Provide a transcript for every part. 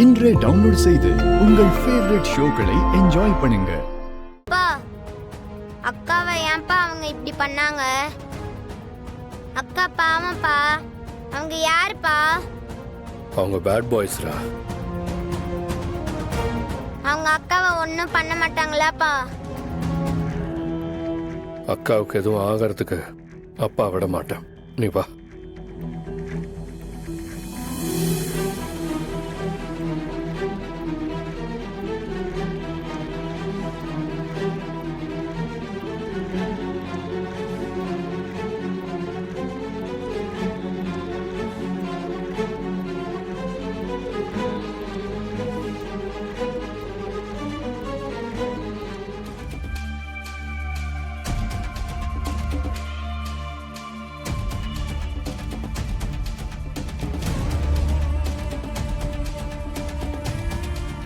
இன்றே டவுன்லோட் செய்து உங்கள் ஃபேவரட் ஷோக்களை என்ஜாய் பண்ணுங்க. அப்பா, அக்காவை ஏன்பா அவங்க இப்படி பண்ணாங்க? அக்கா பாவம்ப்பா, அவங்க யாருப்பா? அவங்க பேட் பாய்ஸ்ரா. அவங்க அக்காவை ஒன்றும் பண்ண மாட்டாங்களாப்பா? அக்காவுக்கு எதுவும் ஆகிறதுக்கு அப்பா விட மாட்டேன். நீ வா.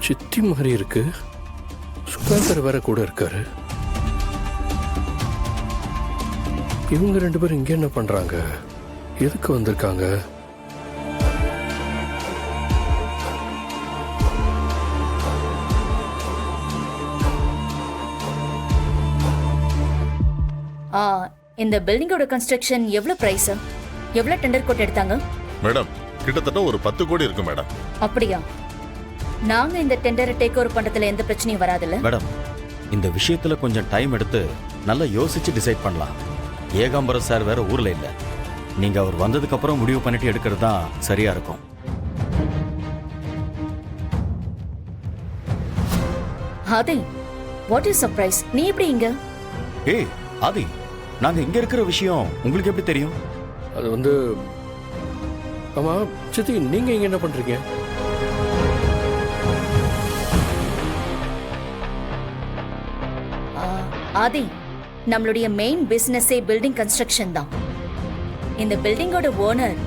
சித்தி மாதிரி இருக்கு. சுகாதார வேற கூட இருக்காரு. இவங்க ரெண்டு பேரும் இங்க என்ன பண்றாங்க? எதுக்கு வந்திருக்காங்க? இந்த பில்டிங்கோட கன்ஸ்ட்ரக்ஷன் எவ்வளவு பிரைஸ்? எவ்வளவு டெண்டர் கோட் எடுத்தாங்க? மேடம், கிட்டத்தட்ட ஒரு 10 கோடி இருக்கு மேடம். அப்படியா? நாங்க இந்த டெண்டரை டேக் ஓவர் பண்றதுல எந்த பிரச்சனையும் வராதுல்ல மேடம்? இந்த விஷயத்துல கொஞ்சம் டைம் எடுத்து நல்லா யோசிச்சு டிசைட் பண்ணலாம். ஏகாம்பரம் சார் வேற ஊர்ல இல்ல. நீங்க அவர் வந்ததுக்கு அப்புறம் முடிவு பண்ணிட்டு எடுக்கிறது தான் சரியா இருக்கும். ஆதி, வாட் இஸ் சர்ப்ரைஸ்? நீ எப்படி இங்க? ஏய் ஆதி, நாங்க இங்க இருக்கிற விஷயம் உங்களுக்கு எப்படி தெரியும்? அது வந்து, ஆமா சித்தி, நீங்க இங்க என்ன பண்றீங்க? ஆதி, நம்மளுடைய மெயின் பிசினஸே பில்டிங் கன்ஸ்ட்ரக்ஷன் தான். இந்த பில்டிங்கோட ஓனர்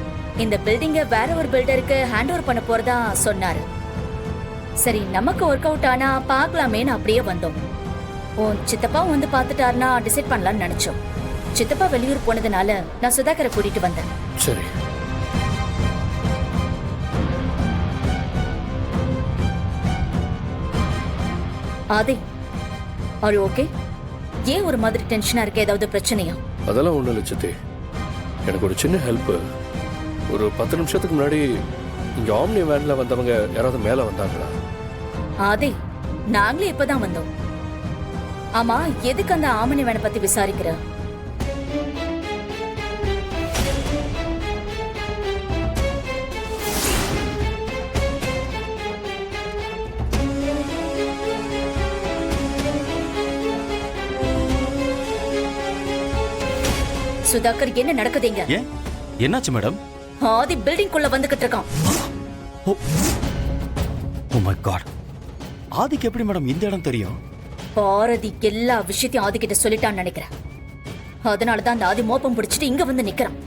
இந்த பில்டிங்கை வேற ஒரு பில்டருக்கு ஹேண்ட் ஓவர் பண்ண போறதா சொன்னாரு. சரி, நமக்கு ஒர்க் அவுட் ஆனா பார்க்கலாமேன்னு அப்படியே வந்தோம். உன் சித்தப்பா வந்து பார்த்துட்டாருன்னா டிசைட் பண்ணலாம்னு நினைச்சோம். சித்தப்பா வெளியூர் போனதுனால நான் சுதாகரை கூட்டிட்டு வந்தேன். சரி. ஆதி, ஆர் யூ ஓகே? ஏன் ஒரு மாதிரி டென்ஷனா இருக்கு? ஏதாவது பிரச்சனையா? அதெல்லாம் ஒண்ணும் இல்லை சித்தி. எனக்கு ஒரு சின்ன ஹெல்ப். ஒரு 10 நிமிஷத்துக்கு முன்னாடி இங்க ஆம்னி வேன்ல வந்தவங்க யாராவது மேல வந்தாங்களா? ஆதி, நாங்களே இப்பதான் வந்தோம். ஆமா, எதுக்கு அந்த ஆமணி வேனை பத்தி விசாரிக்கிற? சுதாகர், என்ன நடக்குதுங்க? ஏன், என்னாச்சு மேடம்? ஆதி பில்டிங் குள்ள வந்துகிட்டு இருக்கான். Oh my god. ஆதிக்கு எப்படி மேடம் இந்த இடம் தெரியும்? பாரதி எல்லா விஷயத்தையும் ஆதி கிட்ட சொல்லிட்டான்னு நினைக்கிறேன். அதனாலதான் அந்த ஆதி மோப்பம் பிடிச்சிட்டு இங்க வந்து நிக்கிறான்.